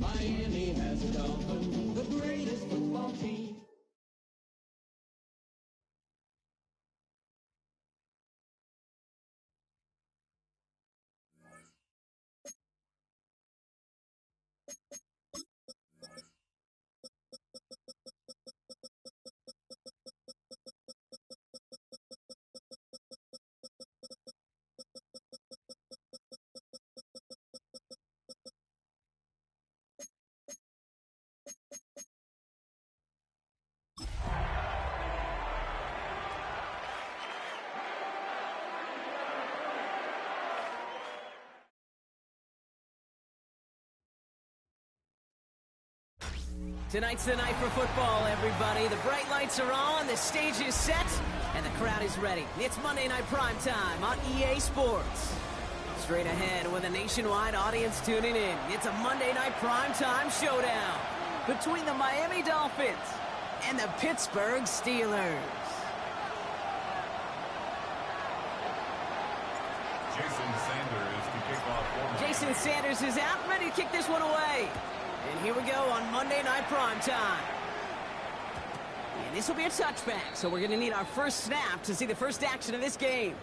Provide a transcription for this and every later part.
Miami has a Dolphin, the greatest football team. Tonight's the night for football, everybody. The bright lights are on, the stage is set, and the crowd is ready. It's Monday Night Primetime on EA Sports. Straight ahead with a nationwide audience tuning in. It's a Monday Night Primetime showdown between the Miami Dolphins and the Pittsburgh Steelers. Jason Sanders is out, ready to kick this one away. And here we go on Monday Night Primetime. And this will be a touchback, so we're going to need our first snap to see the first action of this game.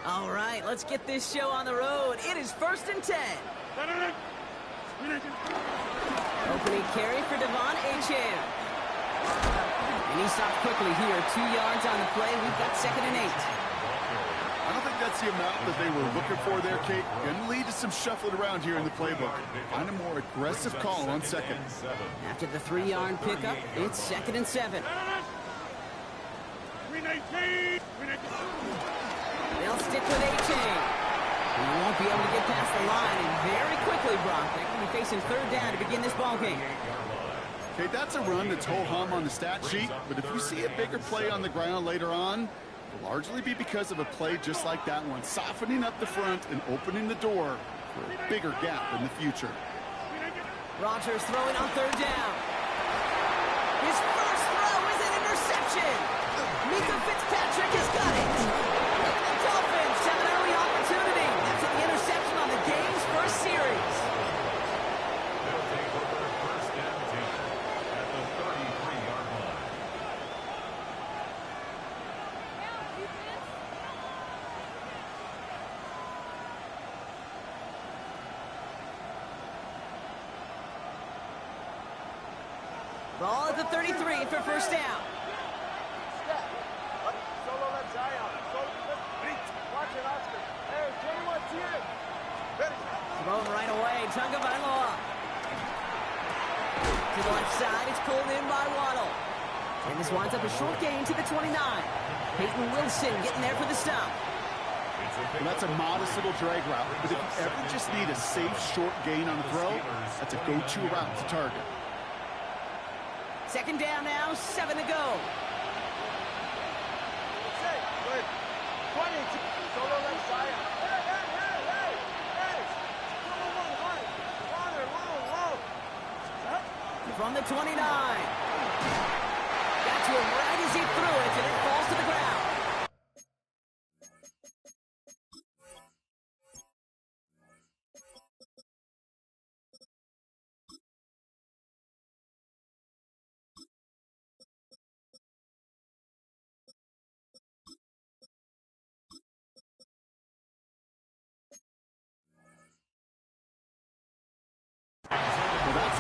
All right, let's get this show on the road. It is 1st and 10. Opening carry for Devon Achane. And he stopped quickly here. 2 yards on the play. We've got 2nd and 8. I don't think that's the amount that they were looking for there, Kate. Going to lead to some shuffling around here in the playbook. Find a more aggressive call on 2nd. After the 3-yard pickup, it's 2nd and 7. They'll stick with Achane. He won't be able to get past the line, and very quickly, Brock, they're going to be facing 3rd down to begin this ballgame. Okay, that's a run that's ho-hum on the stat sheet, but if you see a bigger play on the ground later on, it'll largely be because of a play just like that one, softening up the front and opening the door for a bigger gap in the future. Rodgers throwing on 3rd down. His first throw is an interception. Mika Fitzpatrick has got it. The Dolphins have an early opportunity. That's an interception on the game's first series. They'll take over 1st and 10 at the 33-yard line. Ball at the 33 for 1st down. Thrown right away, Tagovailoa. To the left side, it's pulled in by Waddle. And this winds up a short gain to the 29. Peyton Wilson getting there for the stop. Well, that's a modest little drag route, but if you ever just need a safe short gain on the throw, that's a go-to route to target. 2nd down now, 7 to go. From the 29. Got to him right as he threw it, and it falls to the ground.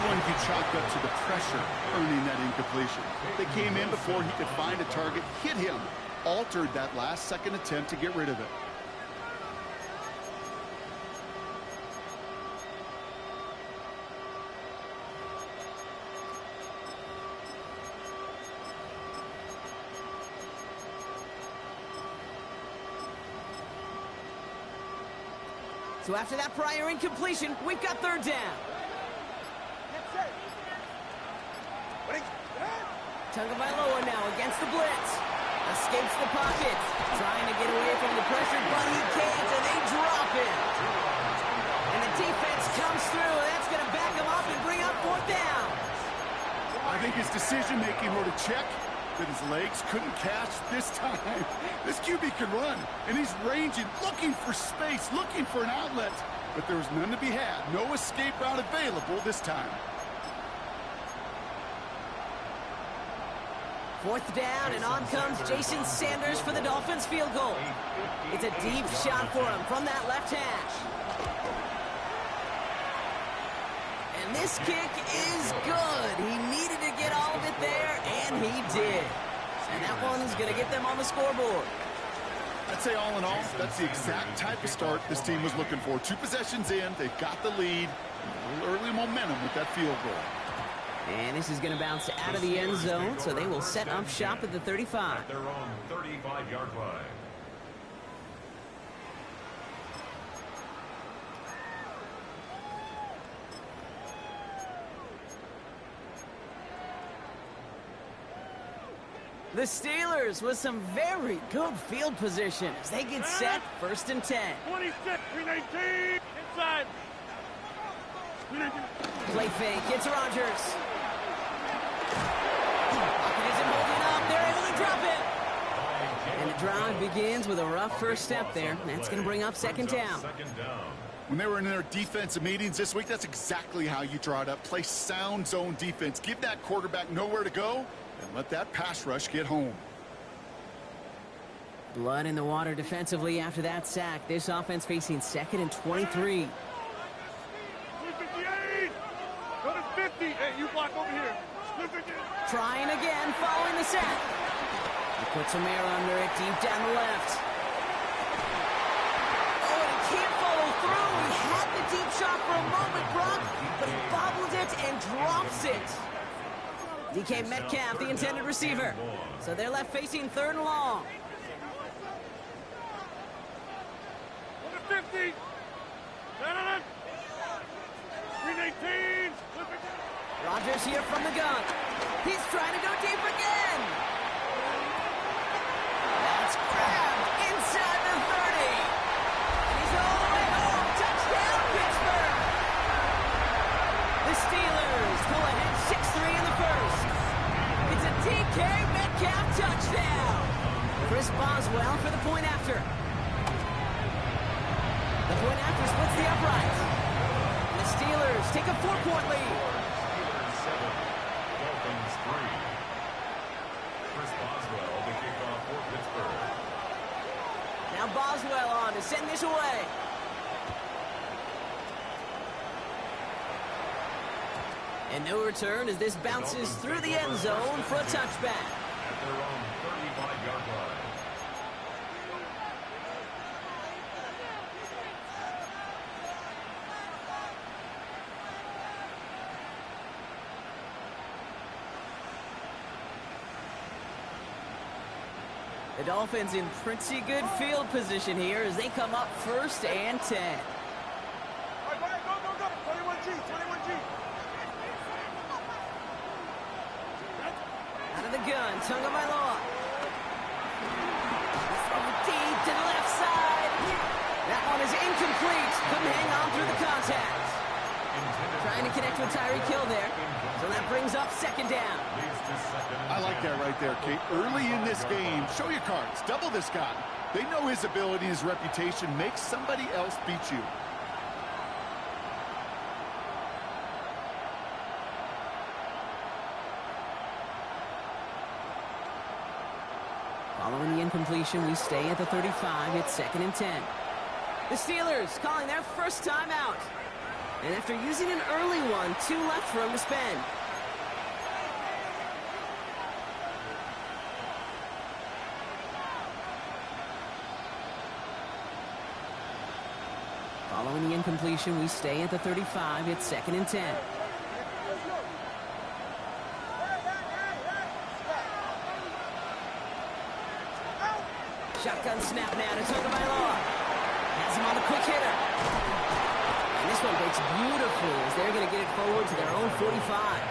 One he chalked up to the pressure, earning that incompletion. They came in before he could find a target, hit him, altered that last-second attempt to get rid of it. So after that prior incompletion, we've got 3rd down. Tagovailoa now against the blitz. Escapes the pocket. Trying to get away from the pressure, but he can't, and they drop it. And the defense comes through, and that's going to back him up and bring up 4th down. I think his decision-making wrote a check that his legs couldn't catch this time. This QB can run, and he's ranging, looking for space, looking for an outlet. But there was none to be had. No escape route available this time. 4th down, and on comes Jason Sanders for the Dolphins field goal. It's a deep shot for him from that left hash. And this kick is good. He needed to get all of it there, and he did. And that one's going to get them on the scoreboard. I'd say all in all, that's the exact type of start this team was looking for. 2 possessions in, they've got the lead. A little early momentum with that field goal. And this is going to bounce out of the end zone, so they will set up shop at the 35. At their own 35-yard line. The Steelers with some very good field position as they get set 1st and 10. 26, 319, inside. Play fake, it's Rodgers. Pocket isn't holding up, they're able to drop it. And the drive begins with a rough first step there. That's going to bring up 2nd down. When they were in their defensive meetings this week, that's exactly how you draw it up. Play sound zone defense. Give that quarterback nowhere to go, and let that pass rush get home. Blood in the water defensively after that sack. This offense facing 2nd and 23. 58, go to 50. Hey, you block over here. Trying again, following the sack. He puts Romero under it, deep down the left. Oh, and he can't follow through. He had the deep shot for a moment, Brock, but he bobbled it and drops it. DK Metcalf, the intended receiver. So they're left facing 3rd and long. Go to 50. 319. Rodgers here from the gun. He's trying to go deep again. That's grabbed inside the 30. He's all the way home. Touchdown, Pittsburgh. The Steelers pull ahead 6-3 in the 1st. It's a DK Metcalf touchdown. Chris Boswell for the point after. The point after splits the upright. And the Steelers take a 4-point lead. Steelers 7, Dolphins 3. Chris Boswell, the kickoff for Pittsburgh. Now Boswell on to send this away. And no return as this bounces through the end zone for a touchback. At their own 35-yard line. The Dolphins in pretty good field position here as they come up 1st and 10. All right, go. 21G, 21G. Out of the gun, Tagovailoa. Throw deep to the left side. That one is incomplete. Couldn't hang on through the contact. Trying to connect with Tyreek Hill there. So that brings up 2nd down. I like that right there, Kate. Early in this game, show your cards. Double this guy. They know his ability, his reputation. Make somebody else beat you. Following the incompletion, we stay at the 35. It's 2nd and 10. The Steelers calling their first timeout. And after using an early one, 2 left for him to spend. Following the incompletion, we stay at the 35. It's 2nd and 10. Shotgun snap now to Tagovailoa. Has him on the quick hitter. And this one breaks beautifully as they're going to get it forward to their own 45.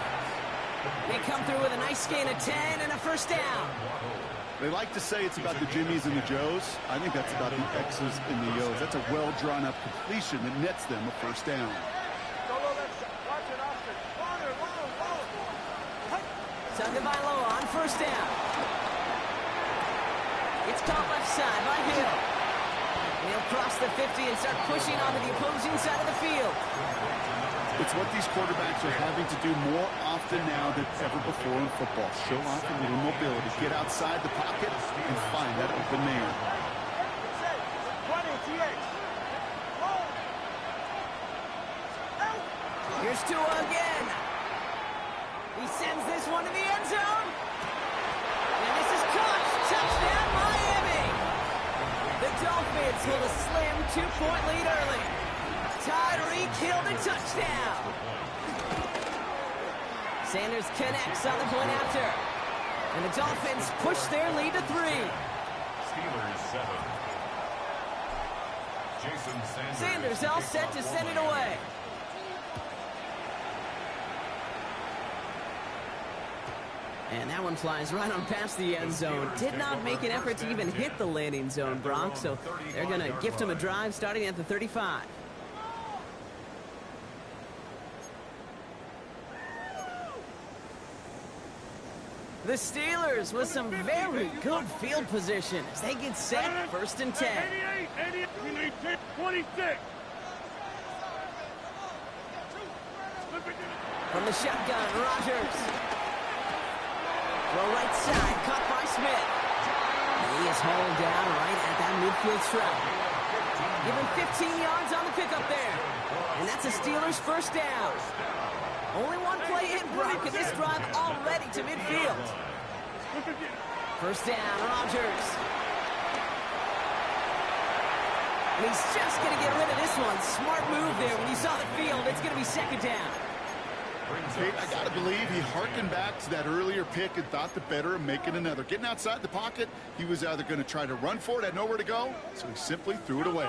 They come through with a nice gain of 10 and a 1st down. They like to say it's about the Jimmies and the Joes. I think that's about the X's and the O's. That's a well-drawn-up completion that nets them a 1st down. Tagovailoa on first down. It's caught left side by Hill. And he'll cross the 50 and start pushing onto the opposing side of the field. It's what these quarterbacks are having to do more often now than ever before in football. Show off a little mobility, get outside the pocket, and find that open man. Here's Tua again. He sends this one to the end zone. And this is caught. Touchdown, Miami. The Dolphins hold a slim 2-point lead early. Tyreek Hill the touchdown. Sanders connects on the point after. And the Dolphins push their lead to 3. Steelers 7. Jason Sanders all set to send it away. And that one flies right on past the end zone. Did not make an effort to even hit the landing zone, Brock. So they're going to gift him a drive starting at the 35. The Steelers with some very good field position as they get set, 1st and 10. 88, 26. From the shotgun, Rodgers. Throw right side, caught by Smith. He is hauled down right at that midfield stripe. Give him 15 yards on the pickup there. And that's a Steelers first down. Only one play in, Brock, and this drive already to midfield. First down, Rodgers. And he's just going to get rid of this one. Smart move there. When you saw the field, it's going to be 2nd down. Kate, I got to believe he harkened back to that earlier pick and thought the better of making another. Getting outside the pocket, he was either going to try to run for it, had nowhere to go, so he simply threw it away.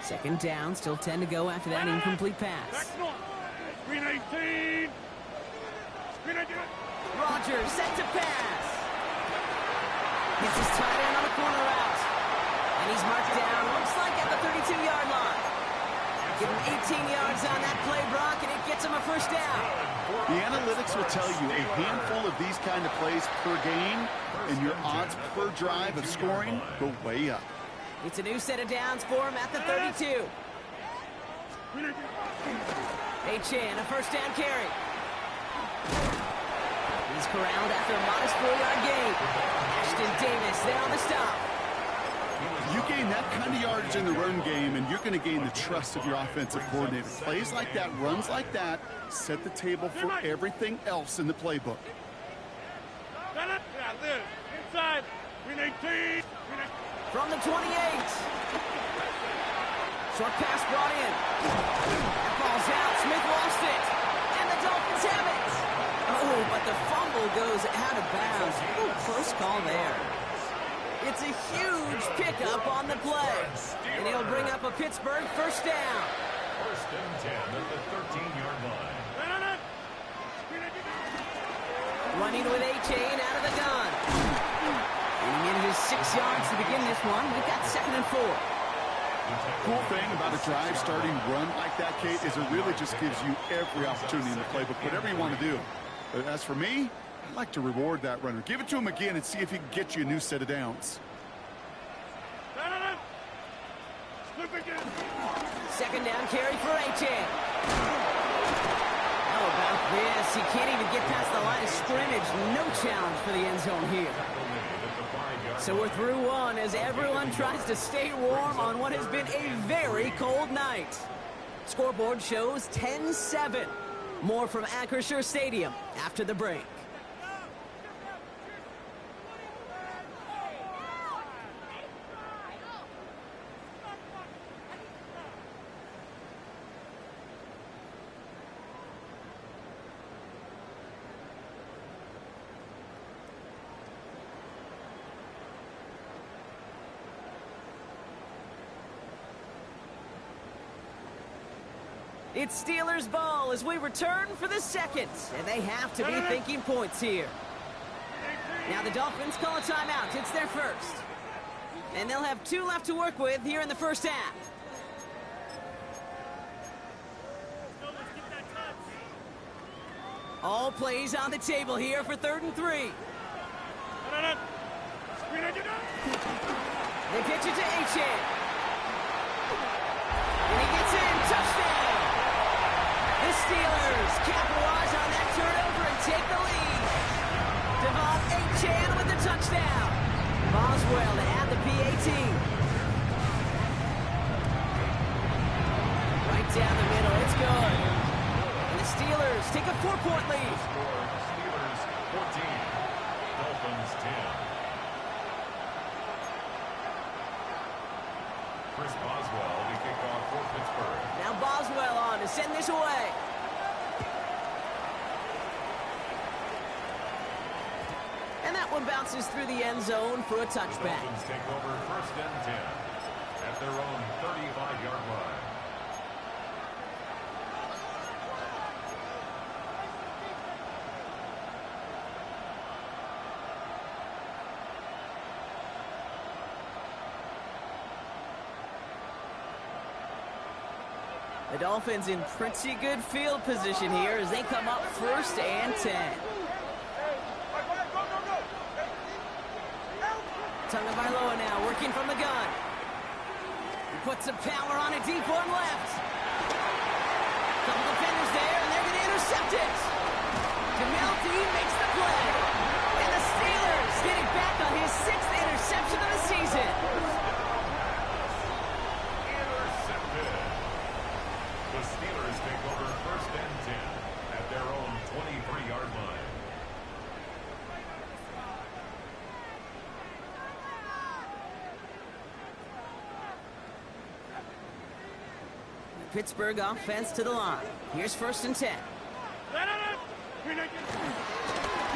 2nd down, still 10 to go after that incomplete pass. Screen 18. Rodgers set to pass. Gets his tight end on the corner route. And he's marked down, looks like at the 32-yard line. Give him 18 yards on that play, Brock, and it gets him a first down. The analytics will tell you a handful of these kind of plays per game, and your odds per drive of scoring go way up. It's a new set of downs for him at the 32. Achane, a first down carry. He's corralled after a modest 4-yard gain. Ashton Davis there on the stop. You gain that kind of yardage in the run game, and you're going to gain the trust of your offensive coordinator. Plays like that, runs like that, set the table for everything else in the playbook. Inside. Screen 18. From the 28. Short pass brought in. That ball's out. Smith lost it. And the Dolphins have it. Oh, but the fumble goes out of bounds. Ooh, close call there. It's a huge pickup on the play. And he'll bring up a Pittsburgh first down. 1st and 10 at the 13-yard line. Running with Achane out of the gun. Getting in his 6 yards to begin this one. We've got 2nd and 4. Cool thing about a drive starting run like that, Kate, is it really just gives you every opportunity in the playbook, whatever you want to do. But as for me, I'd like to reward that runner. Give it to him again and see if he can get you a new set of downs. 2nd down carry for Achane. How about this? He can't even get past the line of scrimmage. No challenge for the end zone here. So we're through one as everyone tries to stay warm on what has been a very cold night. Scoreboard shows 10-7. More from Acrisure Stadium after the break. It's Steelers ball as we return for the 2nd, and they have to be thinking points here. Now the Dolphins call a timeout. It's their first. And they'll have 2 left to work with here in the first half. All plays on the table here for 3rd and 3. They pitch it to Achan. And he gets in. Touchdown! The Steelers capitalize on that turnover and take the lead. Devon Achan with the touchdown. Boswell to add the PAT. Right down the middle. It's good. And the Steelers take a 4-point lead. Steelers 14, Dolphins 10. Chris Boswell, the kickoff for Pittsburgh. Now Boswell on to send this away. And that one bounces through the end zone for a The touchback. Dolphins take over 1st and 10 at their own 35-yard line. The Dolphins in pretty good field position here as they come up 1st and 10. Tagovailoa now working from the gun. He puts some power on a deep one left. Couple defenders there, and they're going to intercept it. Jamel Dean makes the play. And the Steelers getting back on his 6th interception of the season. Intercepted. The Steelers take over 1st and 10 at their own 23-yard line. Pittsburgh offense to the line. Here's 1st and 10. They'll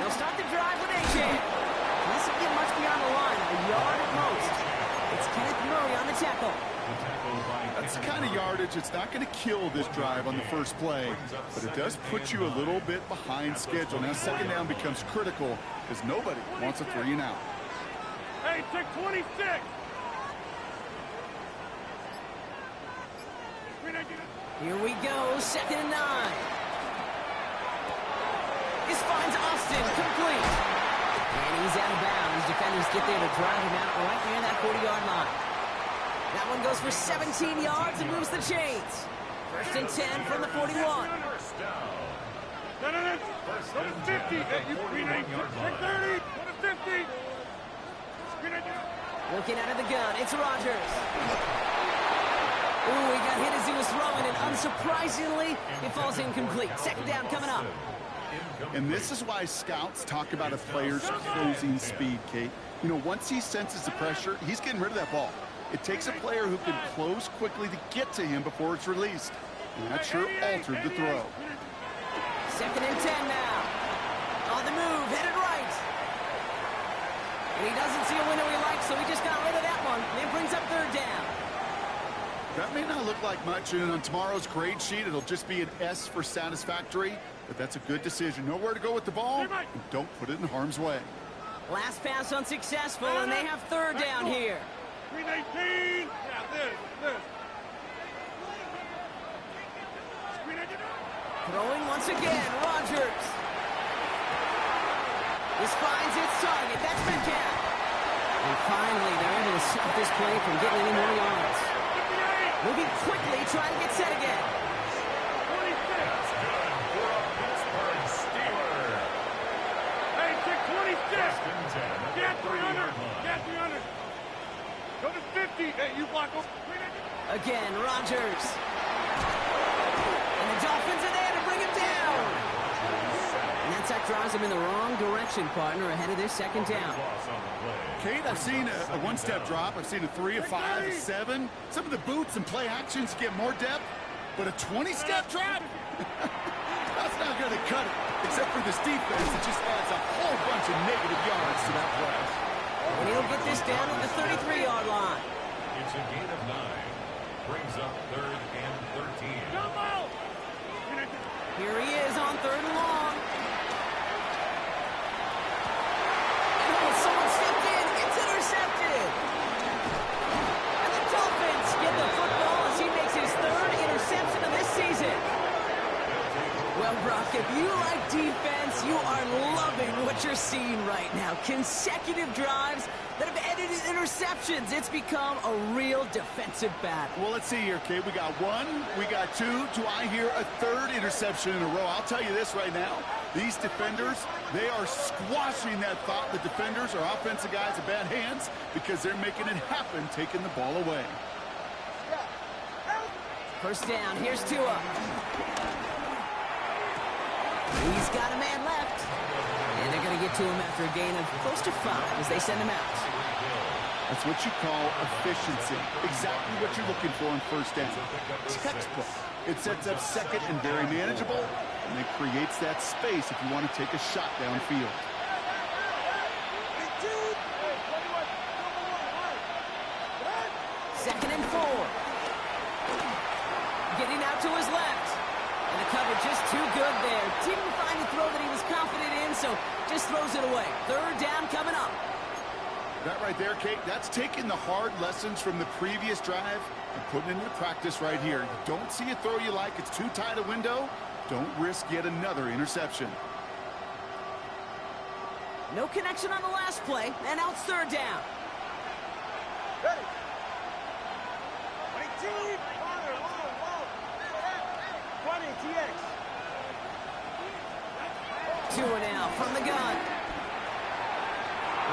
start the drive with Achan. This will get much beyond the line, a yard at most. It's Kenneth Murray on the tackle. That's the kind of yardage it's not going to kill this drive on the first play, but it does put you a little bit behind schedule. Now 2nd down becomes critical because nobody wants a 3 and out. Hey, take 26. Here we go, 2nd and 9. This finds Austin, complete. And he's out of bounds. Defenders get there to drive him out right near that 40-yard line. That one goes for 17 yards and moves the chains. 1st and 10 from the 41. First down. Go to 50. Hey, you take 30. Go to 50. Looking out of the gun, it's Rodgers. Ooh, he got hit as he was throwing, and unsurprisingly, it falls incomplete. 2nd down coming up. And this is why scouts talk about a player's closing speed, Kate. You know, once he senses the pressure, he's getting rid of that ball. It takes a player who can close quickly to get to him before it's released. And that sure altered the throw. 2nd and 10 now. On the move, headed right. And he doesn't see a window he likes, so he just got rid of that one. And it brings up 3rd down. That may not look like much, and on tomorrow's grade sheet, it'll just be an S for satisfactory, but that's a good decision. Know where to go with the ball, and don't put it in harm's way. Last pass unsuccessful, and they have 3rd down here. 319. Yeah, this. Throwing once again, Rodgers. This finds its target. That's Metcalf. And finally, they're able to stop this play from getting any more yards. Moving quickly, trying to get set again. 26. That's good for a Pittsburgh Steeler. Hey, take 26. 1st and 10 at Get the 30-yard 300. line. Get 300. Go to 50. Hey, you block over. Again, Rodgers. And the Dolphins are there to bring him down. And that sack drives him in the wrong direction, partner, ahead of their 2nd down. Loss on the play. Kate, I've seen a one-step drop. I've seen a 3, a 5, a 7. Some of the boots and play actions get more depth, but a 20-step drop? That's not going to cut it, except for this defense. It just adds a whole bunch of negative yards to that play. And he'll get this down at the 33-yard line. It's a gain of 9. Brings up 3rd and 13. Come out. Here he is on 3rd and long. Oh, someone stepped in. It's intercepted. And the Dolphins get the football as he makes his 3rd interception of this season. Well, bro, Brock. If you like defense, you are loving what you're seeing right now. Consecutive drives that have ended in interceptions. It's become a real defensive battle. Well, let's see here, Kate. We got one, we got two. Do I hear a third interception in a row? I'll tell you this right now. These defenders, they are squashing that thought the defenders or offensive guys have bad hands because they're making it happen, taking the ball away. First down, here's Tua. He's got a man left. And they're going to get to him after a gain of close to 5 as they send him out. That's what you call efficiency. Exactly what you're looking for in first down. Textbook. It sets up second and very manageable, and it creates that space if you want to take a shot downfield. Second and 4. Getting out to his left. And the cover just too good there. Didn't find a throw that he was confident in, so just throws it away. Third down coming up. That right there, Kate, that's taking the hard lessons from the previous drive and putting it into practice right here. You don't see a throw you like, it's too tight a window, don't risk yet another interception. No connection on the last play, and now it's third down. Ready. 22. 20, TX. Tua now from the gun.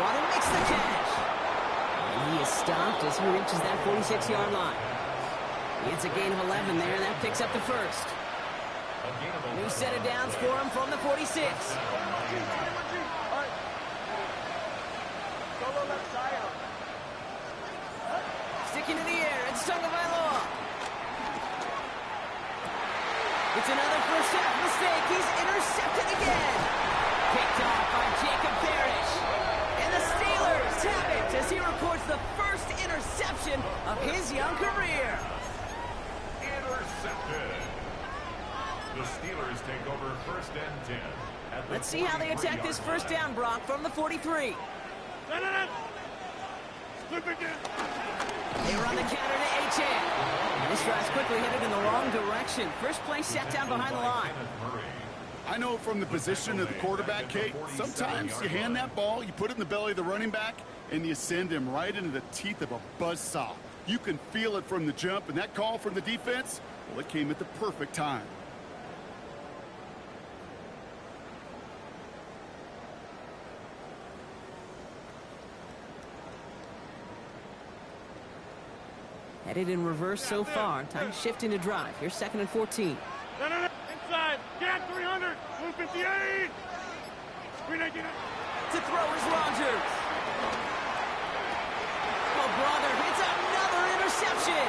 Water makes the catch. And he is stopped as he reaches that 46-yard line. It's a gain of 11 there, and that picks up the first. New set of downs for him from the 46. Sticking in the air, it's Tagovailoa. It's another first half mistake. He's intercepted again. Picked off by Jacob Parrish. And the Steelers have it as he records the first interception of his young career. Intercepted. The Steelers take over first and 10. Let's see how they attack this first down, Brock, from the 43. They run the counter to HN. This drive's quickly headed in the wrong direction. First play set down behind the line. I know from the position of the quarterback, Kate, sometimes you hand that ball, you put it in the belly of the running back, and you send him right into the teeth of a buzzsaw. You can feel it from the jump, and that call from the defense, well, it came at the perfect time. Headed in reverse so far. Time to shift into drive. Here's second and 14. Inside. Get 300. 158. 319. To throw is Rogers. Oh, brother, it's another interception.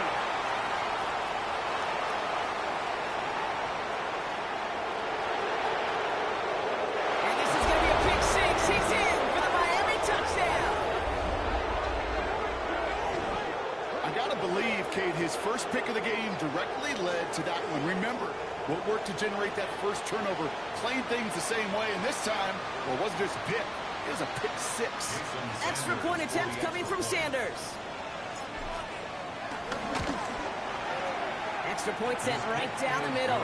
And this is going to be a pick six. He's in for the Miami touchdown. I got to believe, Kate, his first pick of the game directly led to that one. Remember, what worked to generate that first turnover, playing things the same way, and this time, well, it wasn't just a pick, it was a pick six. Extra point attempt coming from Sanders. Extra point set right down the middle.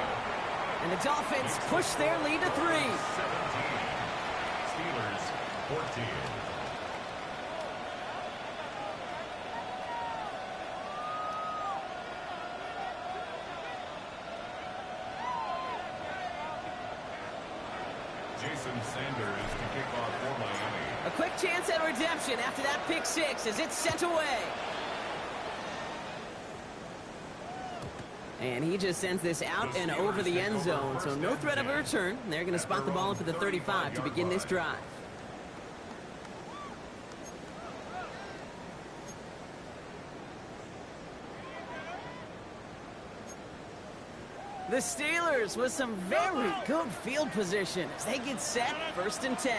And the Dolphins push their lead to 3. 17. Steelers 14. Jason Sanders to kick off for Miami. A quick chance at redemption after that pick six as it's sent away. And he just sends this out and over the end zone, so no threat of a return. They're going to spot the ball up at the 35 to begin this drive. The Steelers with some very good field position as they get set, first and 10.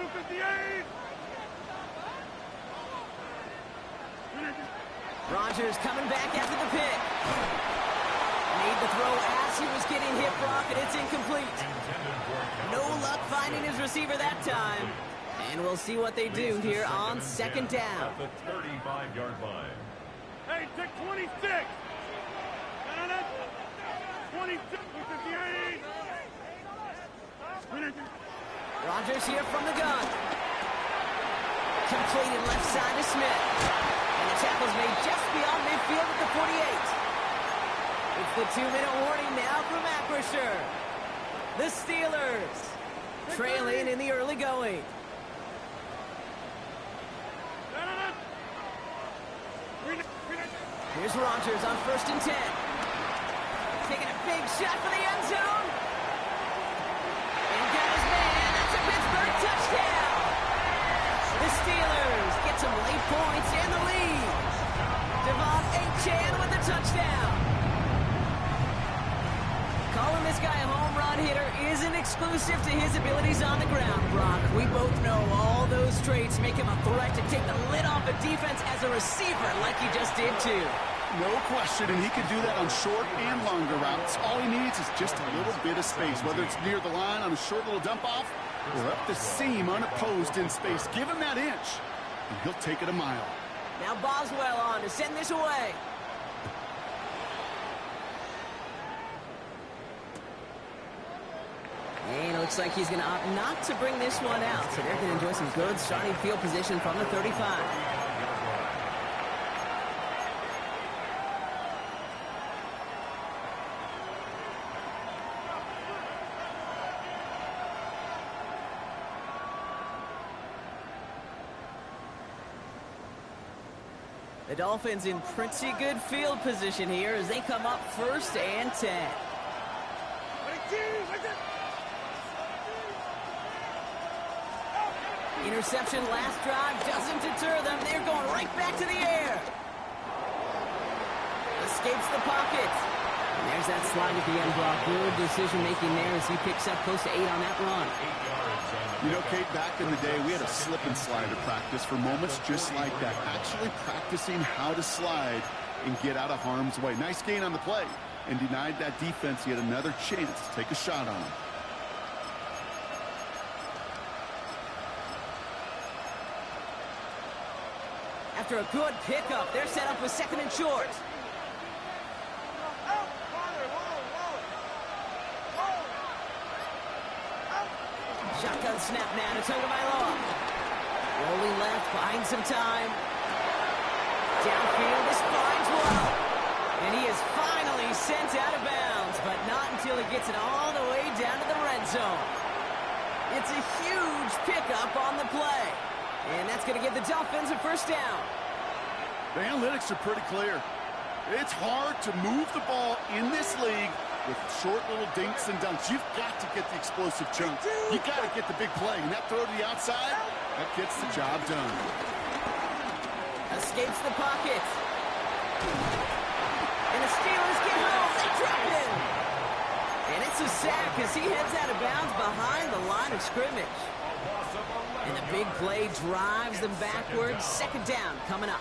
158. Rogers coming back after the pick. Made the throw as he was getting hit, Brock, and it's incomplete. No luck finding his receiver that time. And we'll see what they do here on second down. At the 35-yard line. Hey, take 26. 26, 58. Rodgers here from the gun. Completed left side to Smith. And the tackle's made just beyond midfield at the 48. It's the 2-minute warning now from Acrisure. The Steelers trailing in the early going. Here's Rodgers on 1st and 10. Taking a big shot for the end zone. And got his man. That's a Pittsburgh touchdown. The Steelers get some late points in the lead. Devon Achane with the touchdown. Calling this guy a home run hitter isn't exclusive to his abilities on the ground, Brock. We both know all those traits make him a threat to take the lid off a defense as a receiver like he just did too. No question, and he can do that on short and longer routes. All he needs is just a little bit of space, whether it's near the line on a short little dump-off or up the seam unopposed in space. Give him that inch, and he'll take it a mile. Now Boswell on to send this away. And it looks like he's going to opt not to bring this one out. So they're going to enjoy some good starting field position from the 35. The Dolphins in pretty good field position here as they come up 1st and 10. Interception last drive doesn't deter them. They're going right back to the air. Escapes the pocket. And there's that slide at the end, Brock. Good decision-making there as he picks up close to 8 on that run. You know, Kate, back in the day, we had a slip and slide to practice for moments just like that. Actually practicing how to slide and get out of harm's way. Nice gain on the play. And denied that defense yet another chance to take a shot on him. After a good pickup, they're set up with 2nd and short. Shotgun snap now to Tagovailoa. Rolling left, buying some time. Downfield, this finds one. And he is finally sent out of bounds, but not until he gets it all the way down to the red zone. It's a huge pickup on the play. And that's going to give the Dolphins a 1st down. The analytics are pretty clear. It's hard to move the ball in this league with short little dinks and dunks. You've got to get the explosive chunk. You've got to get the big play. And that throw to the outside, that gets the job done. Escapes the pocket. And the Steelers get home. They drop him. And it's a sack as he heads out of bounds behind the line of scrimmage. And the big play drives them backwards. 2nd down coming up.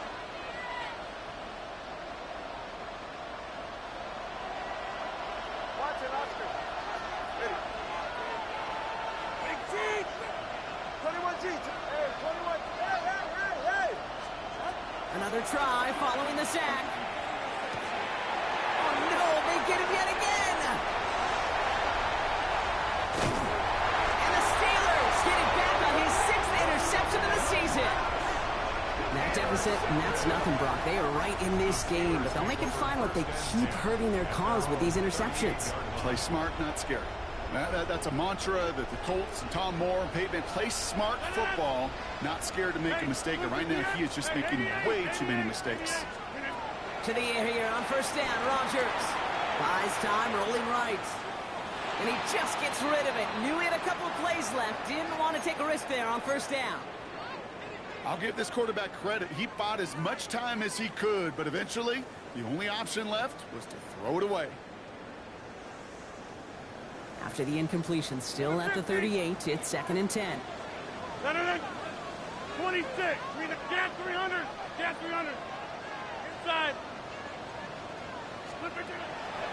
Another try following the sack. Oh no, they get him yet again. And the Steelers getting back on his 6th interception of the season. That deficit, and that's nothing, Brock. They are right in this game, but they'll make it final if they keep hurting their cause with these interceptions. Play smart, not scary. That's a mantra that the Colts and Tom Moore and Peyton play smart football, not scared to make a mistake. And right now, he is just making way too many mistakes. To the air here on 1st down, Rodgers buys time, rolling right. And he just gets rid of it. Knew he had a couple of plays left. Didn't want to take a risk there on 1st down. I'll give this quarterback credit. He bought as much time as he could, but eventually, the only option left was to throw it away. After the incompletion, still at the 38, it's 2nd and 10. 26. We need a gas 300. Gas 300. Inside. Slip it.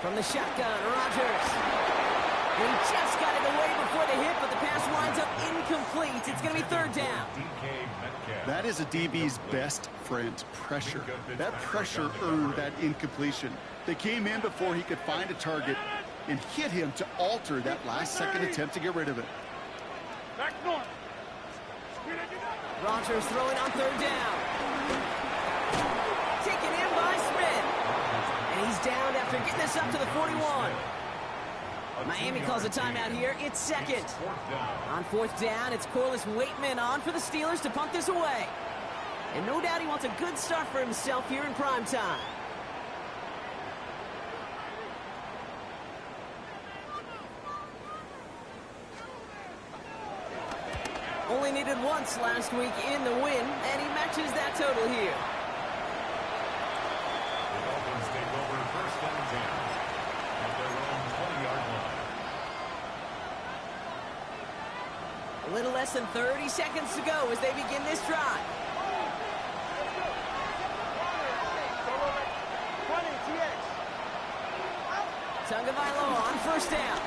From the shotgun, Rodgers. He just got it away before the hit, but the pass winds up incomplete. It's going to be 3rd down. That is a DB's best friend, pressure. That pressure earned that incompletion. They came in before he could find a target and hit him to alter that last-second attempt to get rid of it. Back north. Rogers throwing on third down. Taken in by Smith. And he's down after getting this up to the 41. Miami calls a timeout here. It's second. On fourth down, it's Corliss Waitman on for the Steelers to punt this away. And no doubt he wants a good start for himself here in prime time. Only needed once last week in the win, and he matches that total here. The Dolphins take over first and 10 at their own 20-yard line. A little less than 30 seconds to go as they begin this drive. Tagovailoa on first down.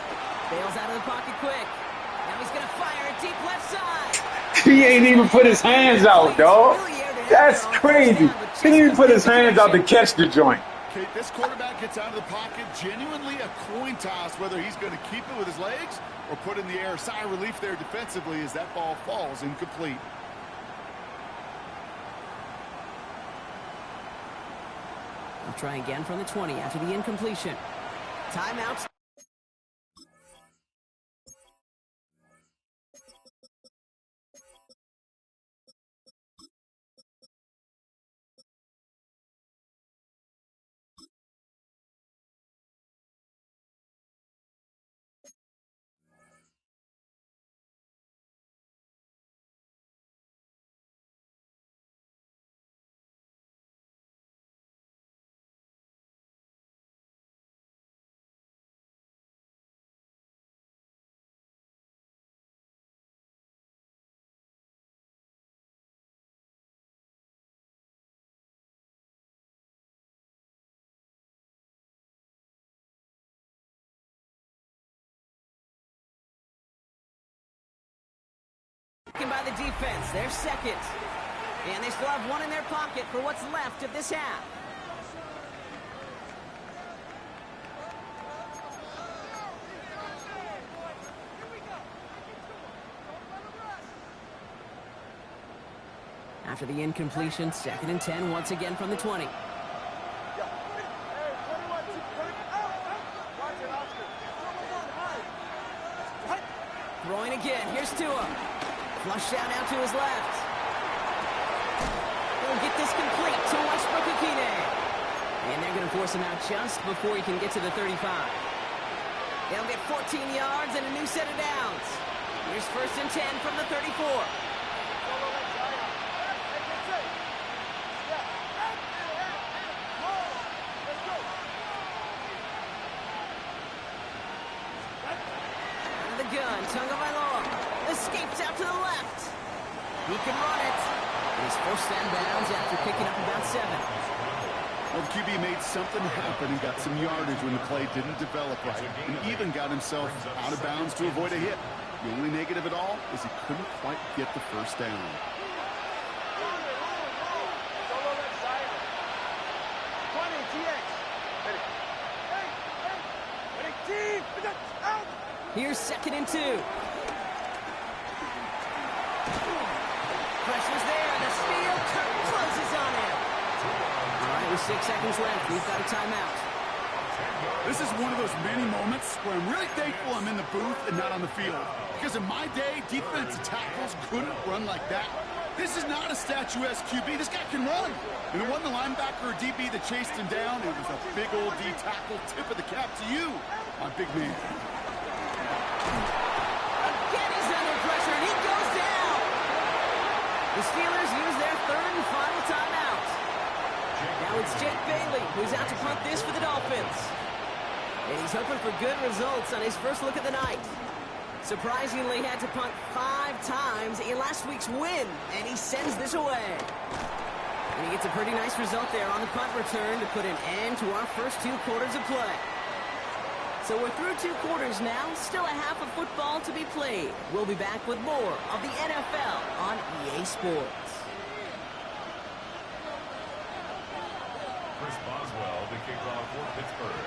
Bails out of the pocket quick. Now he's going to fire it deep left side. He ain't even put his hands out, dog. That's crazy. He didn't even put his hands out to catch the joint. Kate, this quarterback gets out of the pocket, genuinely a coin toss whether he's going to keep it with his legs or put in the air. Sigh of relief there defensively as that ball falls incomplete. I'll try again from the 20 after the incompletion. Timeouts. By the defense, they're second. And they still have one in their pocket for what's left of this half. After the incompletion, second and 10 once again from the 20. Throwing again, here's Tua. Flush down out to his left. He'll get this complete to Westbrook-Akine. And they're going to force him out just before he can get to the 35. They'll get 14 yards and a new set of downs. Here's first and 10 from the 34. Out of the gun, Tagovailoa. Escapes out to the left. He can run it. He's first and bounds after picking up about 7. Well, the QB made something happen and got some yardage when the play didn't develop right, and even got himself out of bounds to avoid a hit. The only negative at all is he couldn't quite get the first down. Here's second and 2. Pressure's there, and the steel curtain closes on him. All right, with 6 seconds left, we've got a timeout. This is one of those many moments where I'm really thankful I'm in the booth and not on the field. Because in my day, defensive tackles couldn't run like that. This is not a statuesque QB. This guy can run. And it wasn't the linebacker or DB that chased him down. It was a big old D tackle. Tip of the cap to you, my big man. Again, he's under pressure, and he goes down. The Steelers use their third and final timeout. Now it's Jake Bailey, who's out to punt this for the Dolphins. And he's hoping for good results on his first look at the night. Surprisingly, had to punt 5 times in last week's win, and he sends this away. And he gets a pretty nice result there on the punt return to put an end to our first 2 quarters of play. So we're through 2 quarters now, still a half of football to be played. We'll be back with more of the NFL on EA Sports. Chris Boswell to kick off for Pittsburgh.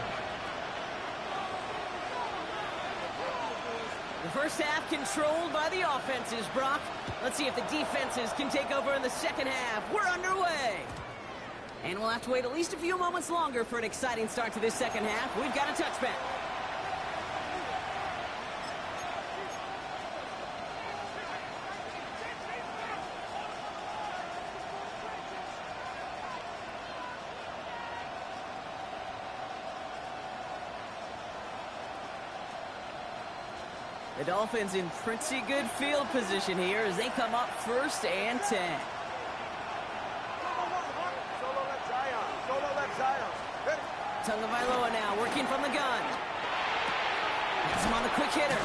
The first half controlled by the offenses, Brock. Let's see if the defenses can take over in the second half. We're underway. And we'll have to wait at least a few moments longer for an exciting start to this second half. We've got a touchback. The Dolphins in pretty good field position here as they come up 1st and 10. Tagovailoa now working from the gun. Gets him on the quick hitter.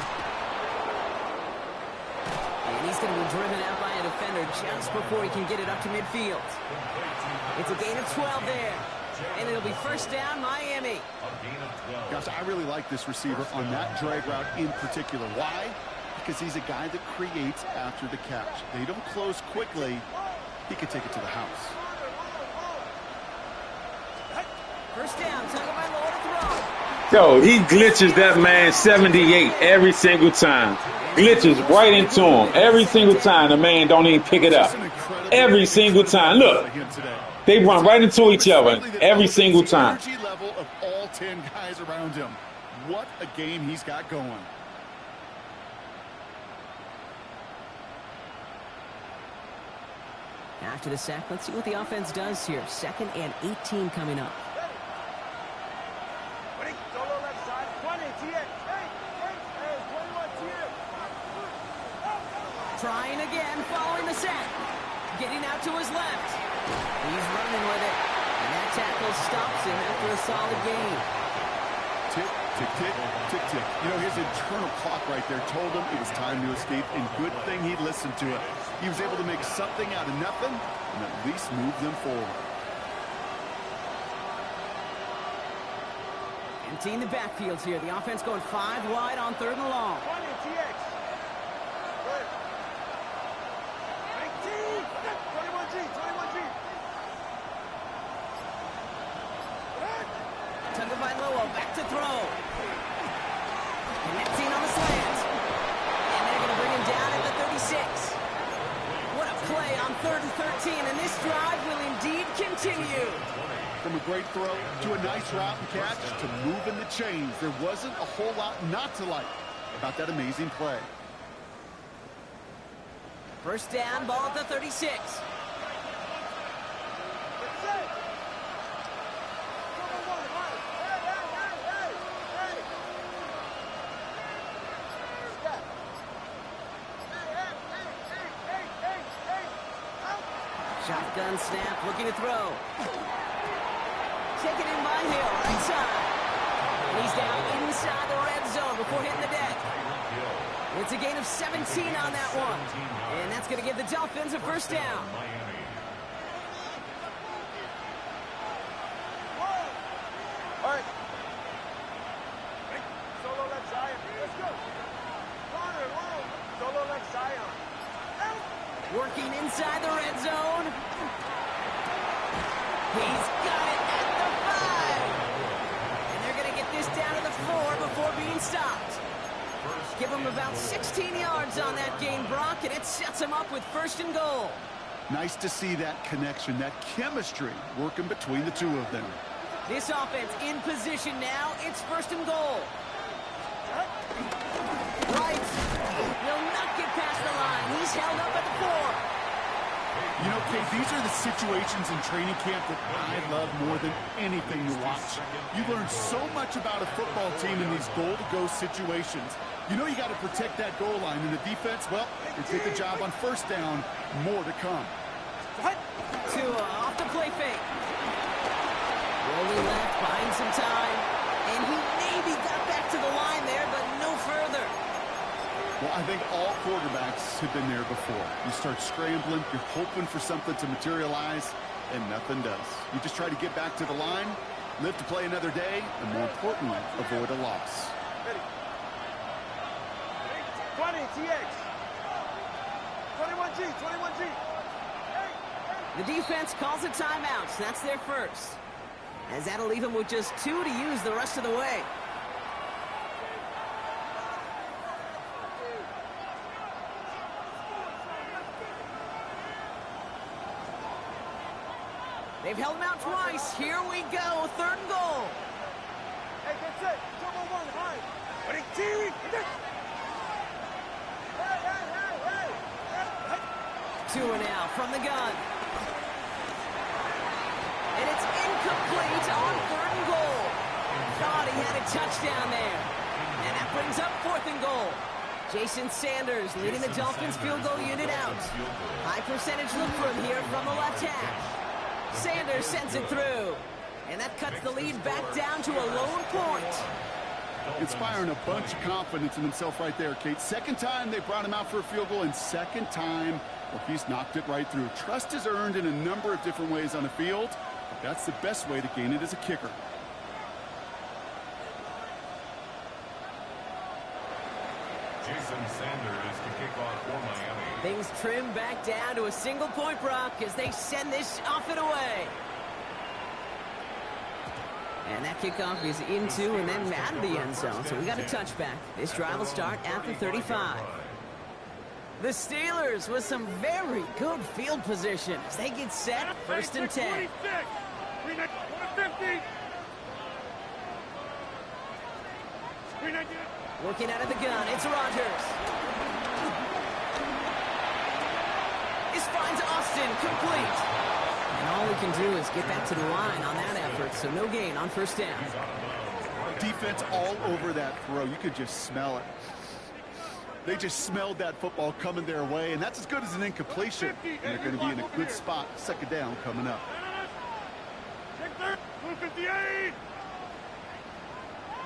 And he's going to be driven out by a defender just before he can get it up to midfield. It's a gain of 12 there. And it'll be 1st down, Miami. Gosh, I really like this receiver on that drag route in particular. Why? Because he's a guy that creates after the catch. They don't close quickly. He could take it to the house. 1st down, Tagovailoa to throw. Yo, he glitches that man 78 every single time. Glitches right into him every single time. The man don't even pick it up. Every single time. Look, they run right into each other every single time. Energy level of all 10 guys around him. What a game he's got going. After the sack, let's see what the offense does here. 2nd and 18 coming up. Trying again, following the sack. Getting out to his left. He's running with it. And that tackle stops him after a solid gain. Tick, tick, tick, tick, tick. You know, his internal clock right there told him it was time to escape, and good thing he listened to it. He was able to make something out of nothing and at least move them forward. Emptying the backfield here. The offense going 5 wide on 3rd and long. Tagovailoa back to throw. Connecting on the slant. And they're going to bring him down at the 36. What a play on 3rd and 13, and this drive will indeed continue. From a great throw to a nice route and catch to moving the chains, there wasn't a whole lot not to like about that amazing play. 1st down, ball at the 36. Shotgun snap, looking to throw. Taken in by Hill, right side. And he's down inside the red zone before hitting the deck. It's a gain of 17 on that one. And that's going to give the Dolphins a 1st down. All right. Solo left Zion. Let's go. Solo left Zion. Working inside the red zone. He's got it at the 5. And they're going to get this down to the 4 before being stopped. Give him about 16 yards on that gain, Brock, and it sets him up with 1st and goal. Nice to see that connection, that chemistry working between the two of them. This offense in position now. It's 1st and goal. Right. Will not get past the line. He's held up at the 4. You know, Kate, these are the situations in training camp that I love more than anything to watch. You learn so much about a football team in these goal-to-go situations. You know you got to protect that goal line, and the defense, well, they did the job on 1st down. More to come. Tua off the play fake. Rolling left, buying some time. And he maybe got back to the line there, but no further. Well, I think all quarterbacks have been there before. You start scrambling, you're hoping for something to materialize, and nothing does. You just try to get back to the line, live to play another day, and more importantly, avoid a loss. 20 TX. 21G, 21G. The defense calls a timeout. That's their 1st. As that'll leave them with just 2 to use the rest of the way. They've held him out twice. Here we go. 3rd and goal. Hey, get set. Double one, high. Ready, two. Two and now from the gun. And it's incomplete on 3rd and goal. Thought he had a touchdown there. And that brings up 4th and goal. Jason Sanders leading the Dolphins field goal unit out. High percentage look for him here from the left hash. Sanders sends it through. And that cuts the lead back down to a lone point. Inspiring a bunch of confidence in himself right there, Kate. 2nd time they brought him out for a field goal, and 2nd time, well, he's knocked it right through. Trust is earned in a number of different ways on the field, but that's the best way to gain it as a kicker. Jason Sanders to kick off for Miami. Things trim back down to a single point, Brock, as they send this off and away. And that kickoff is into and then out of the end zone, so we got a touchback. This drive will start at the 35. The Steelers with some very good field position as they get set. 1st and 10. 26. 150. Working out of the gun, it's Rodgers. This finds Austin, complete. And all we can do is get back to the line on that effort, so no gain on 1st down. Defense all over that throw. You could just smell it. They just smelled that football coming their way, and that's as good as an incompletion. And they're going to be in a good spot. 2nd down coming up. 258.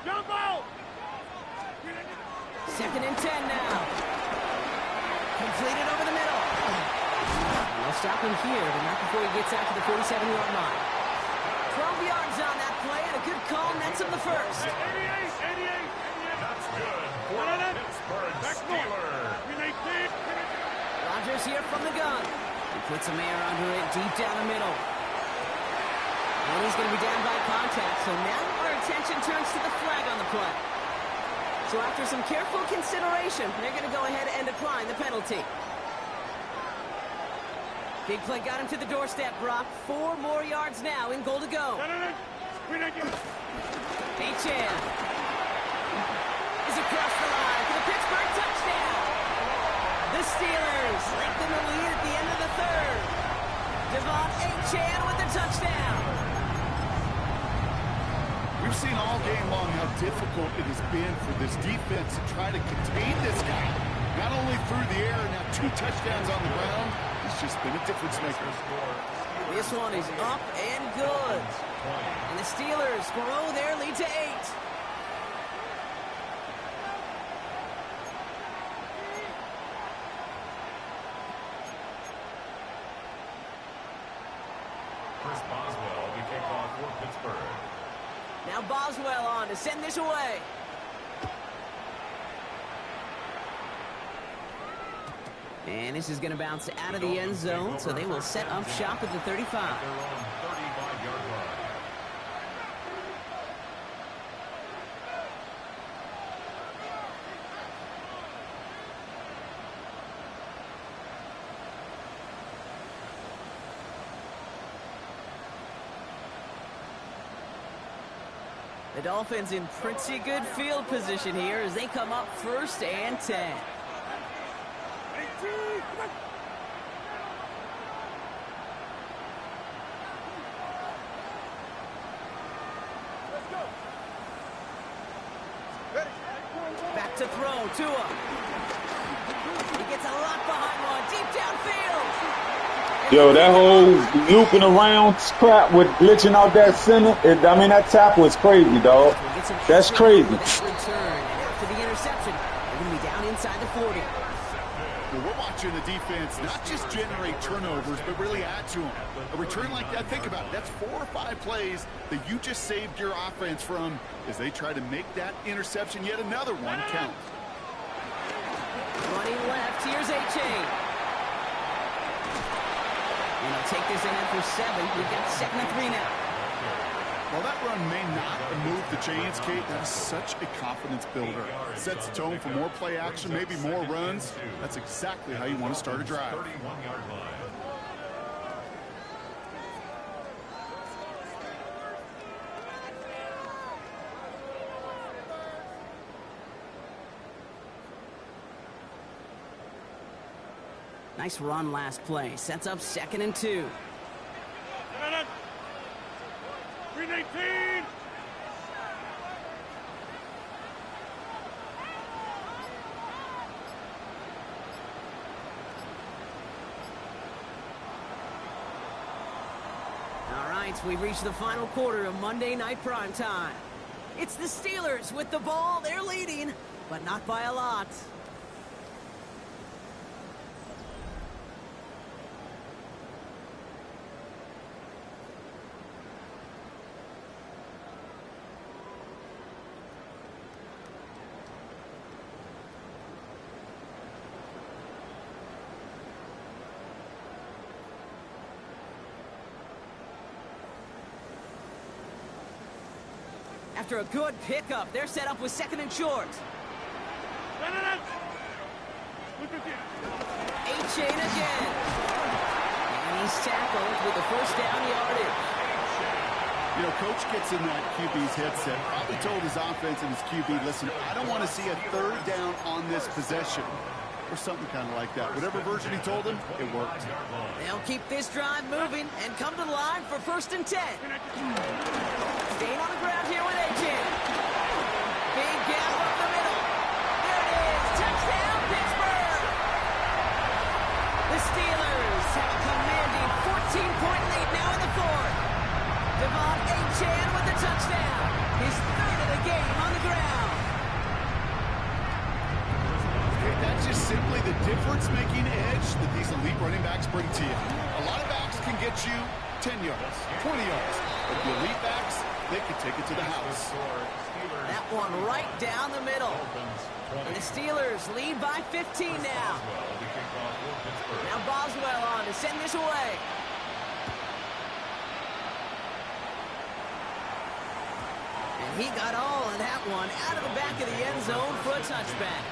Jump out. 2nd and 10 now. Completed over the middle. They'll stop him here, but not before he gets out to the 47-yard line. 12 yards on that play, and a good call nets him the 1st. 88. That's good for the Pittsburgh Steelers. Rodgers here from the gun. He puts some air under it deep down the middle. And he's going to be down by contact, so now our attention turns to the flag on the play. So after some careful consideration, they're going to go ahead and decline the penalty. Big play got him to the doorstep, Brock. 4 more yards now in goal to go. Hitman is across the line for the Pittsburgh touchdown. The Steelers lengthen the lead at the end of the 3rd. Devon Hitman with the touchdown. We've seen all game long how difficult it has been for this defense to try to contain this guy. Not only through the air, now 2 touchdowns on the ground. He's just been a difference maker. This one is up and good. And the Steelers grow their lead to 8. Chris Boswell to kick off for Pittsburgh. Now Boswell on to send this away. And this is going to bounce out of the end zone, so they will set up shop at the 35. Their own 35-yard line. The Dolphins in pretty good field position here as they come up 1st and 10. Back to throw, Tua. He gets a lot behind one, deep downfield. Yo, that whole looping around crap with glitching out that center, that tackle is crazy, dog. That's crazy. Return, and after the interception, they're going to be down inside the 40. Well, we're watching the defense not just generate turnovers, but really add to them. A return like that, think about it. That's 4 or 5 plays that you just saved your offense from as they try to make that interception, yet another one, count. Running left, here's A-Chain. And he'll take this in for 7. We've got 2nd and 3 now. While that run may not move the chains, Kate, that is such a confidence builder. Sets the tone for more play action, maybe more runs. That's exactly how you want to start a drive. 31-yard line. Nice run last play. Sets up 2nd and 2. 319. All right, we've reached the final quarter of Monday Night Primetime. It's the Steelers with the ball. They're leading, but not by a lot. After a good pickup, they're set up with 2nd and short. A-chain again. And he's tackled with the first down yardage. You know, Coach gets in that QB's headset, probably told his offense and his QB, listen, I don't want to see a 3rd down on this possession. Or something kind of like that. Whatever version he told him, it worked. They'll keep this drive moving and come to the line for 1st and 10. Staying on the ground here with A-chain. Big gap up the middle. There it is. Touchdown, Pittsburgh. The Steelers have a commanding 14-point lead now in the 4th. Devon A-chain with the touchdown. His 3rd of the game on the ground. Okay, that's just simply the difference-making edge that these elite running backs bring to you. A lot of backs can get you 10 yards, 20 yards. But the elite backs, they can take it to the house. That one right down the middle. And the Steelers lead by 15 now. Now Boswell on to send this away. And he got all of that one out of the back of the end zone for a touchback.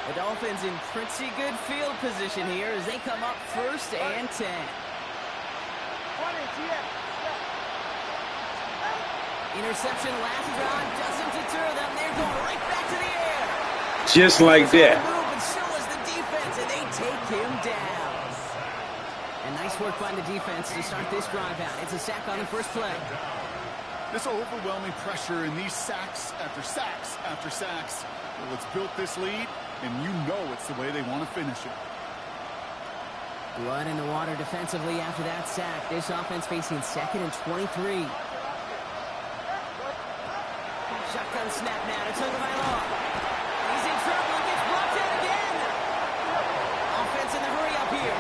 The Dolphins in pretty good field position here as they come up 1st and 10. Interception last drive doesn't deter them. They're going right back to the air. Just like that. But so is the defense, and they take him down. And nice work by the defense to start this drive out. It's a sack on the first play. This overwhelming pressure and these sacks after sacks after sacks. Well, it's built this lead, and you know it's the way they want to finish it. Blood in the water defensively after that sack. This offense facing 2nd and 23. Shotgun snap now to Tagovailoa. He's in trouble and gets blocked out again. Offense in the hurry up here.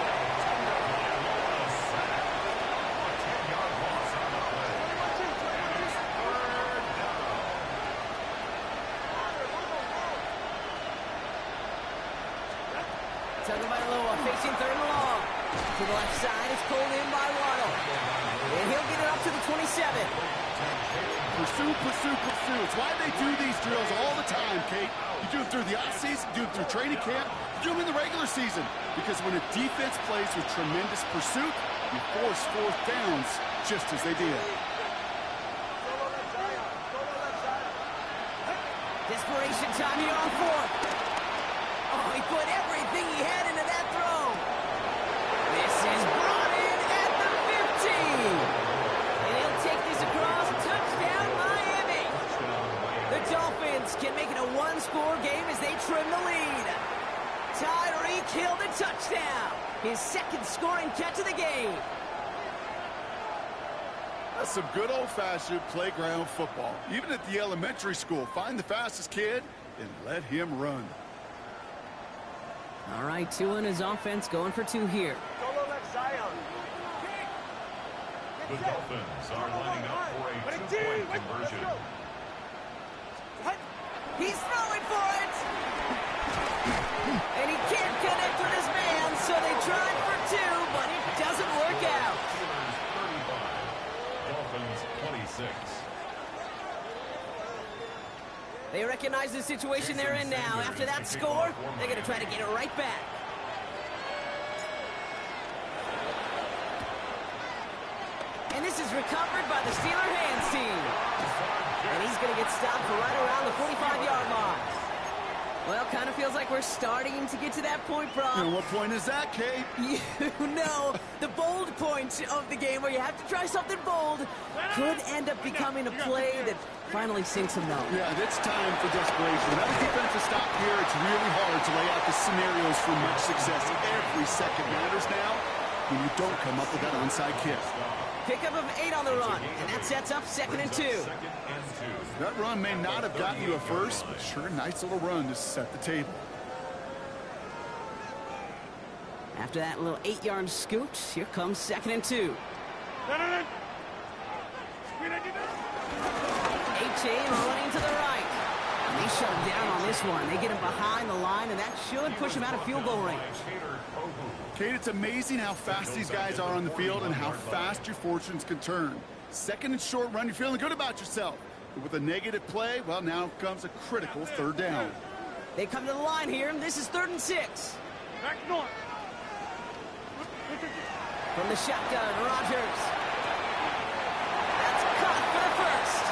Tagovailoa facing 3rd and long. To the left side, it's pulled in by Waddle. And he'll get it up to the 27. Pursue, pursue, pursue. It's why they do these drills all the time, Kate. You do it through the offseason, you do it through training camp, you do them in the regular season. Because when a defense plays with tremendous pursuit, you force 4th downs just as they did. Desperation time here on 4th. Oh, he put everything he had into that throw. This is brought in at the 15. And he'll take this across. Touchdown, Miami. The Dolphins can make it a 1-score game as they trim the lead. Tyreek Hill the touchdown. His 2nd scoring catch of the game. That's some good old-fashioned playground football. Even at the elementary school, find the fastest kid and let him run. All right, Tua and his offense going for 2 here. The Dolphins are lining up for a 2-point conversion. He's throwing for it! And he can't connect with his man, so they tried for 2, but it doesn't work out. Steelers 35, Dolphins 26. They recognize the situation they're in now. After that score, they're going to try to get it right back. And And this is recovered by the Steeler hands team. And he's going to get stopped for right around the 45-yard line. Well, kind of feels like we're starting to get to that point, Brock. And what point is that, Kate? You know, the bold point of the game where you have to try something bold could end up becoming a play that finally sinks him though. Yeah, it's time for desperation. Without a defensive stop here, it's really hard to lay out the scenarios for much success. Every second matters now when you don't come up with that onside kick. Pickup of 8 on the run, and that sets up 2nd and 2. That run may not have gotten you a first, but sure, nice little run to set the table. After that little 8-yard scoot, here comes 2nd and 2. A-Chain running to the right. And they shut him down on this one. They get him behind the line, and that should push him out of field goal range. Kate, it's amazing how fast these guys are on the field and how fast your fortunes can turn. 2nd and short run, you're feeling good about yourself. But with a negative play, well, now comes a critical 3rd down. They come to the line here, and this is 3rd and 6. Back north. From the shotgun, Rodgers. That's caught for the first.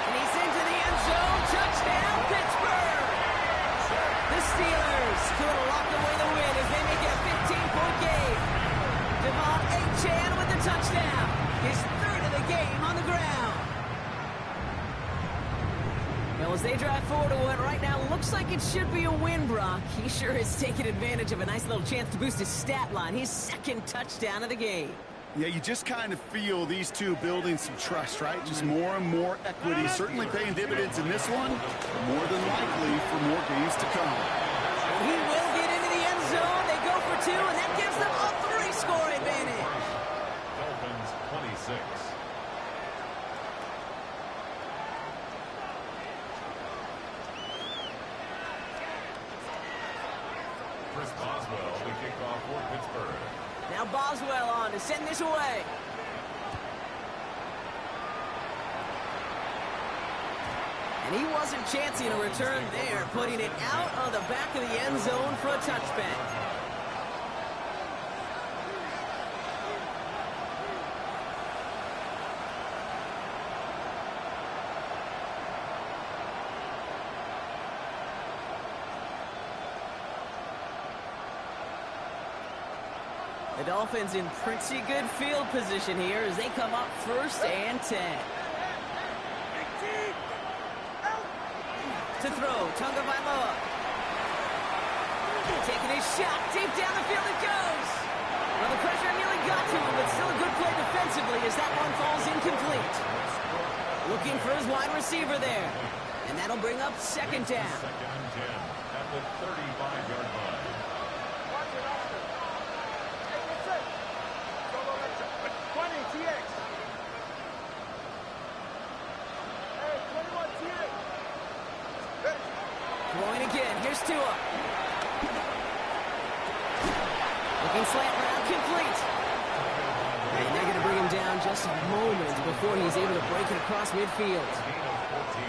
And he's into the end zone. Touchdown, Pittsburgh! The Steelers could lock away the win as they make it a 15-point game. Devon A-Chan with the touchdown. His 3rd of the game on the ground. Well, as they drive forward to what right now looks like it should be a win, Brock. He sure has taken advantage of a nice little chance to boost his stat line. His 2nd touchdown of the game. Yeah, you just kind of feel these two building some trust, right? Just more and more equity. Certainly paying dividends in this one, but more than likely for more games to come. He will get into the end zone. They go for 2, and that gives them a 3-score advantage. Dolphins 26. Chris Boswell, the kickoff for Pittsburgh. Now Boswell on to send this away. And he wasn't chancing a return there, putting it out of the back of the end zone for a touchback. The Dolphins in pretty good field position here as they come up 1st and 10. To throw, Tagovailoa. Taking his shot, deep down the field it goes. Well, the pressure nearly got to him, but still a good play defensively as that one falls incomplete. Looking for his wide receiver there. And that'll bring up 2nd down. 2nd and 10 at the 35-yard line. 20 TX. Hey, 21 TX. Throwing again. Here's Tua. Looking slant route complete. And they're going to bring him down just a moment before he's able to break it across midfield. Gain of 14.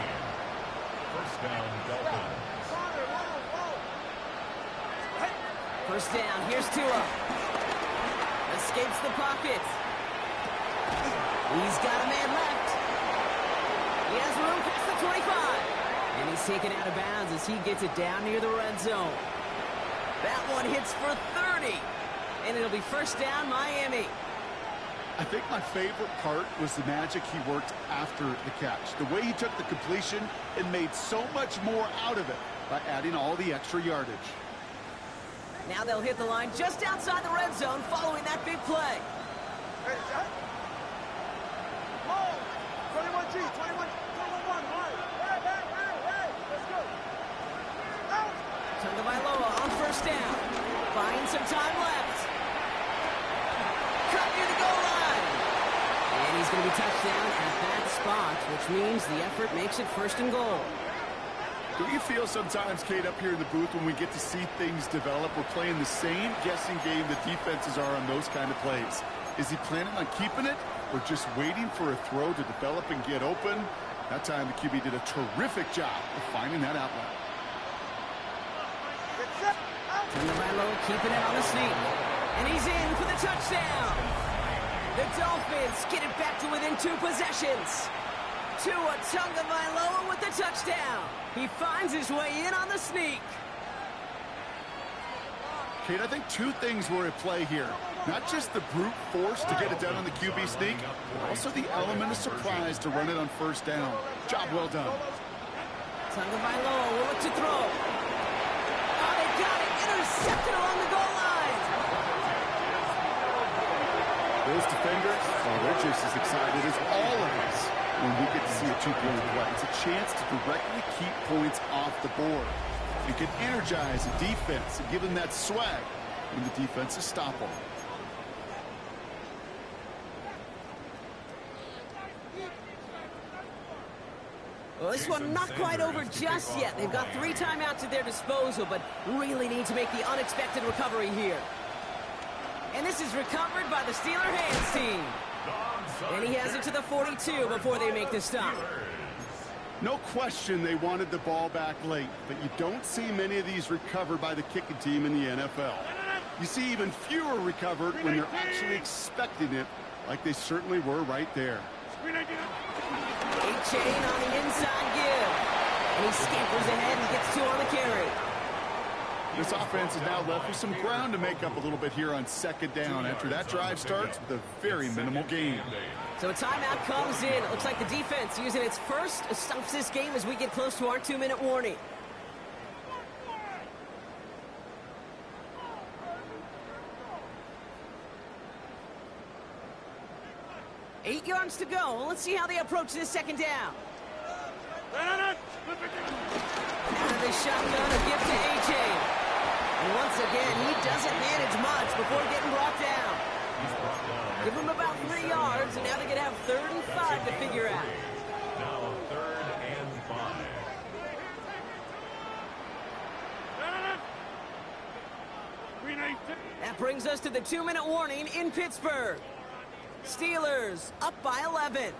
1st down, Dolphins. 1st down. Here's Tua. Escapes the pocket. He's got a man left. He has room past the 25. And he's taken out of bounds as he gets it down near the red zone. That one hits for 30. And it'll be 1st down, Miami. I think my favorite part was the magic he worked after the catch. The way he took the completion and made so much more out of it by adding all the extra yardage. Now they'll hit the line just outside the red zone following that big play. 21G, 21, 21, right. Hey, let's go. Out. Tagovailoa on 1st down. Buying some time left. Cut near the goal line. And he's going to be touched down at that spot, which means the effort makes it 1st and goal. Don't you feel sometimes, Kate, up here in the booth when we get to see things develop, we're playing the same guessing game the defenses are on those kind of plays? Is he planning on keeping it or just waiting for a throw to develop and get open? That time the QB did a terrific job of finding that outlet. Tagovailoa keeping it on the sneak. And he's in for the touchdown. The Dolphins get it back to within 2 possessions. Tua Tagovailoa with the touchdown. He finds his way in on the sneak. Kate, I think 2 things were at play here. Not just the brute force to get it done on the QB sneak, but also the element of surprise to run it on first down. Job well done. Tagovailoa will look to throw. Oh, they got it. Intercepted along the goal line. Those defenders, well, they're just as excited as all of us when we get to see a 2-point play. It's a chance to directly keep points off the board. It can energize a defense and give them that swag when the defense is stoppable. Well, this one not quite over just yet. They've got 3 timeouts at their disposal, but really need to make the unexpected recovery here. And this is recovered by the Steeler hands team. And he has it to the 42 before they make the stop. No question they wanted the ball back late, but you don't see many of these recovered by the kicking team in the NFL. You see even fewer recovered when they're actually expecting it, like they certainly were right there. A-Chain on the inside give. And he scampers ahead and gets 2 on the carry. This offense is now left with some ground to make up a little bit here on second down after that drive starts with a very minimal gain. So a timeout comes in. It looks like the defense using its first stops this game as we get close to our 2-minute warning. Eight yards to go. Well, let's see how they approach this second down. Out of the shotgun, a gift to A-Chain. And once again, he doesn't manage much before getting brought down. Give him about 3 yards, and now they're going to have 3rd and 5 to figure out. Now 3rd and 5. That brings us to the 2-minute warning in Pittsburgh. Steelers up by 11.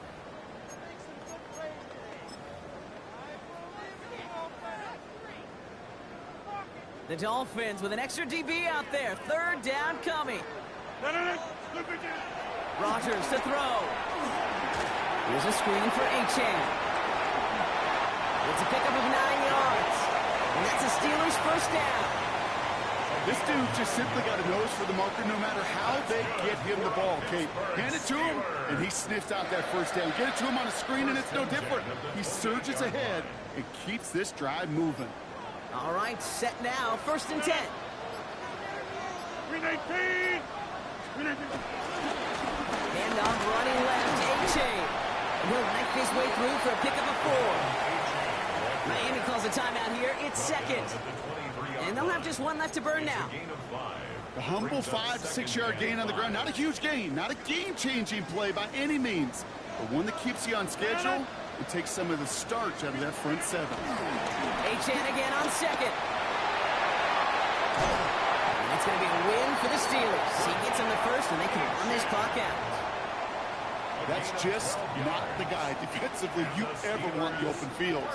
The Dolphins with an extra DB out there. 3rd down coming. Rodgers to throw. Here's a screen for A-Chain. It's a pickup of 9 yards. And that's a Steelers first down. This dude just simply got a nose for the marker no matter how they get him the ball, Kate. Hand it to him, and he sniffs out that first down. Get it to him on a screen, and it's no different. He surges ahead and keeps this drive moving. All right, set now. 1st and 10. 319! Handoff running left, A-Chain. And he'll knife his way through for a pickup of 4. Miami calls a timeout here. It's 2nd. And they'll have just 1 left to burn now. The humble 5 to 6 yard gain on the ground. Not a huge gain, not a game-changing play by any means, but one that keeps you on schedule and takes some of the starch out of that front 7. A-Chain again on 2nd. And it's going to be a win for the Steelers. He gets on the 1st, and they can run this clock out. That's just not the guy defensively you ever want the open field.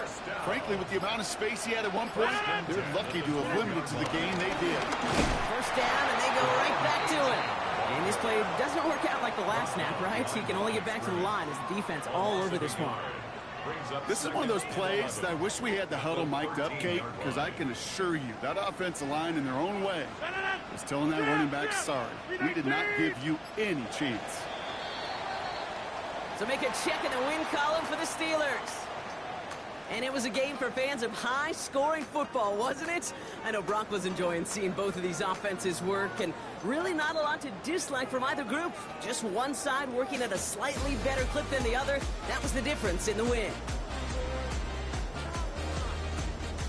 Frankly, with the amount of space he had at one point, they're lucky to have limited to the game they did. 1st down, and they go right back to it. And this play doesn't work out like the last snap, right? So you can only get back to the line as the defense all over this one. This is one of those plays that I wish we had the huddle mic'd up, Kate, because I can assure you that offensive line in their own way is telling that running back, sorry, we did not give you any chance. So make a check in the win column for the Steelers. And it was a game for fans of high-scoring football, wasn't it? I know Brock was enjoying seeing both of these offenses work, and really not a lot to dislike from either group. Just one side working at a slightly better clip than the other. That was the difference in the win.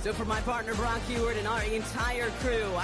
So for my partner, Brock Heward, and our entire crew,